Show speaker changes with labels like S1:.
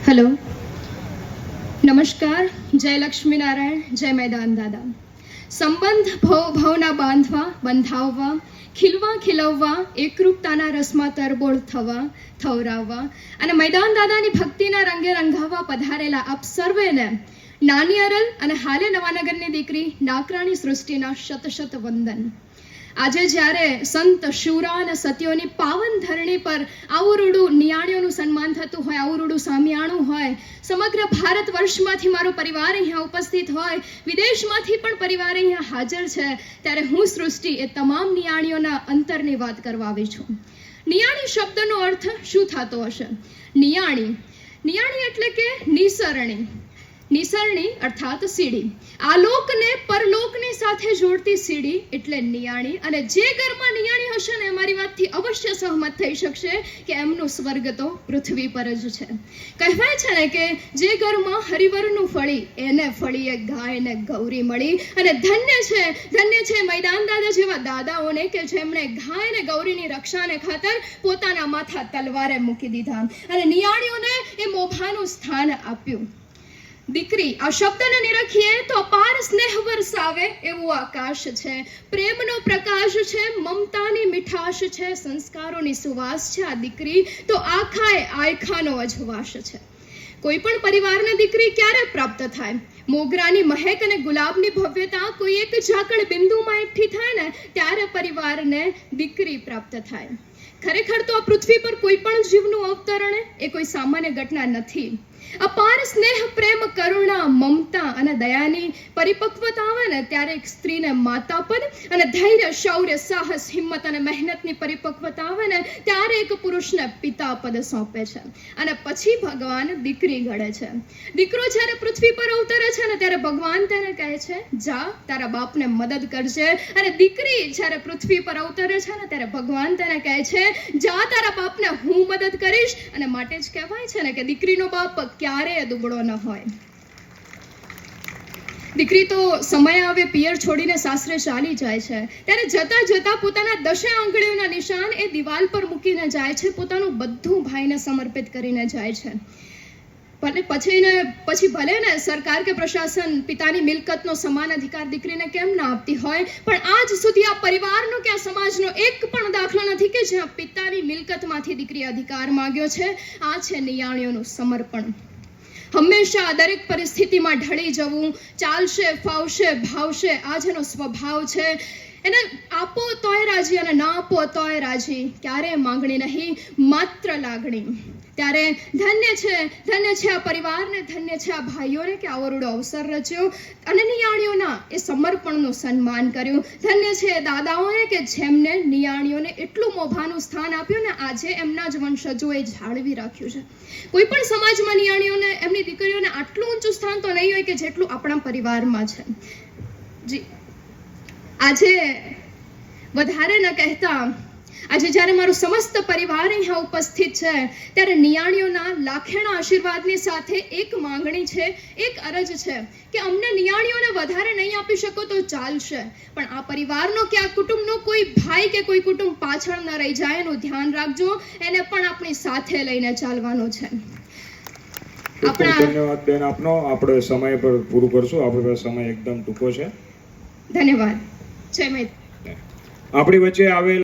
S1: Hello, नमस्कार, जय लक्ष्मी नारायण, जय मैदान दादा. સંબંધ ભવના બાંધવા બંધાવવા, ખીલવા ખીલવવા, એકરૂપતાના રસમાં તરબોળ થવા થવરાવવા અને મેદાન દાદાની ભક્તિના રંગે રંગાવવા પધારેલા આપ સર્વેને નાની અરલ અને હાલે નવાનગરની દીકરી નાકરાણી સૃષ્ટિના શત શત વંદન. આજે જ્યારે સંત શૂરા અને સતીઓની પાવન ધરણી પર આવું રૂડું નિયાણીઓનું સન્માન થતું હોય, આવું રૂડું સામિયાણું હોય, સમગ્ર ભારત વર્ષમાંથી મારો પરિવાર અહીંયા ઉપસ્થિત હોય, વિદેશમાંથી પણ પરિવાર અહીંયા હાજર છે, ત્યારે હું સૃષ્ટિ એ તમામ નિયાણીઓના અંતરની વાત કરવા આવી છું. નિયાણી શબ્દનો અર્થ શું થતો હશે? નિયાણી એટલે કે નિસરણી. નિસરણી અર્થાત સીડી. આલોકને પરલોકની સાથે જોડતી સીડી એટલે નિયાણી. અને જે ઘરમાં નિયાણી હશે ને, મારી વાતથી અવશ્ય સહમત થઈ શકશે કે એમનું સ્વર્ગ તો પૃથ્વી પર જ છે. કહેવાય છે ને કે જે ઘરમાં હરિવરનું ફળી, એને ફળીએ ગાયને ગૌરી મળી. અને ધન્ય છે મેદાન દાદા જેવા દાદાઓને કે જેમણે ગાય અને ગૌરીની રક્ષાને ખાતર પોતાના માથા તલવારે મૂકી દીધા અને નિયાણીઓને એ મોભાનું સ્થાન આપ્યું. દીકરી આ શબ્દને નિરખીએ તો અપાર સ્નેહ વરસાવે એવું આકાશ છે, પ્રેમનો પ્રકાશ છે, મમતાની મીઠાશ છે, સંસ્કારોની સુવાસ છે. આ દીકરી તો આયખાનો અજવાસ છે. કોઈ પણ પરિવારને દીકરી ક્યારે પ્રાપ્ત થાય? મોગરાની મહેક અને ગુલાબની ભવ્યતા કોઈ એક ઝાકળ બિંદુમાં એકઠી થાય ને, ત્યારે પરિવારને દીકરી પ્રાપ્ત થાય. ખરેખર તો આ પૃથ્વી પર કોઈ પણ જીવનું અવતરણ એ કોઈ સામાન્ય ઘટના નથી. અપાર સ્નેહ, પ્રેમ, કરુણા, મમતા અને દયાની પરિપક્વતા આવે ને, ત્યારે એક સ્ત્રીને માતાપદ અને ધૈર્ય, શૌર્ય, સાહસ, હિંમત અને મહેનતની પરિપક્વતા આવે ને, ત્યારે એક પુરુષને પિતાપદ સોંપે છે. અને પછી ભગવાન દીકરી ઘડે છે. દીકરો જ્યારે પૃથ્વી પર અવતરે છે ને, ત્યારે ભગવાન તેને કહે છે, જા તારા બાપને મદદ કરજે. અને દીકરી જ્યારે પૃથ્વી પર અવતરે છે ને, ત્યારે ભગવાન તેને કહે છે, જા તારા બાપને હું મદદ કરીશ. અને માટે જ કહેવાય છે ને કે દીકરીનો બાપ ક્યારેય દુબળો ન હોય. દીકરી તો સમય આવે પિયર છોડીને સાસરે ચાલી જાય છે, ત્યારે જતા જતા પોતાના 10 આંગળીઓના નિશાન એ દિવાલ પર મૂકીને જાય છે, પોતાનું બધું ભાઈને સમર્પિત કરીને જાય છે. પછી ભલે ને સરકાર કે પ્રશાસન પિતાની મિલકતનો સમાન અધિકાર દીકરીને કેમ ના આપતી હોય, પણ આજ સુધી આ પરિવારનો કે આ સમાજનો એક પણ દાખલો નથી કે જ્યાં પિતાની મિલકતમાંથી દીકરી અધિકાર માંગ્યો છે. આ છે નિયાણીઓનું સમર્પણ. હંમેશા દરેક પરિસ્થિતિમાં ઢળી જવું, ચાલશે, ફાવશે, ભાવશે, આ જેનો સ્વભાવ છે. એને આપો તોય રાજી અને ના આપો તોય રાજી, ક્યારેય માંગણી નહીં, માત્ર લાગણી. ત્યારે ધન્ય છે આ પરિવારને, ધન્ય છે આ ભાઈઓને કે આવો રૂડો અવસર રચ્યો અને નિયાણીઓના એ સમર્પણનું સન્માન કર્યું. ધન્ય છે દાદાઓને કે જેમને નિયાણીઓને એટલું મોભાનું સ્થાન આપ્યું ને, આજે એમના જ વંશજોએ જાળવી રાખ્યું છે. કોઈ પણ સમાજમાં નિયાણીઓને, એમની દીકરીઓને આટલું ઊંચું સ્થાન તો નહીં હોય કે જેટલું આપણા પરિવારમાં છે. જી, આજે વધારે ન કહેતા, આજે જ્યારે મારું સમસ્ત પરિવાર અહીંયા ઉપસ્થિત છે, ત્યારે નિયાણીઓના લાખેણા આશીર્વાદની સાથે એક માંગણી છે, એક અરજ છે કે અમને નિયાણીઓને વધારે નહીં આપી શકો તો ચાલશે, પણ આ પરિવારનો કે આ કુટુંબનો કોઈ ભાઈ કે કોઈ કુટુંબ પાછળ ન રહી જાય એનું ધ્યાન રાખજો. એને પણ આપણી સાથે લઈને ચાલવાનું છે.
S2: ધન્યવાદ બેન આપનો. આપણે સમય પર પૂરું કરશું, આપણી પાસે સમય એકદમ ટૂંકો છે.
S1: ધન્યવાદ. જય મૈત્રી.
S2: આપણી વચ્ચે આવેલ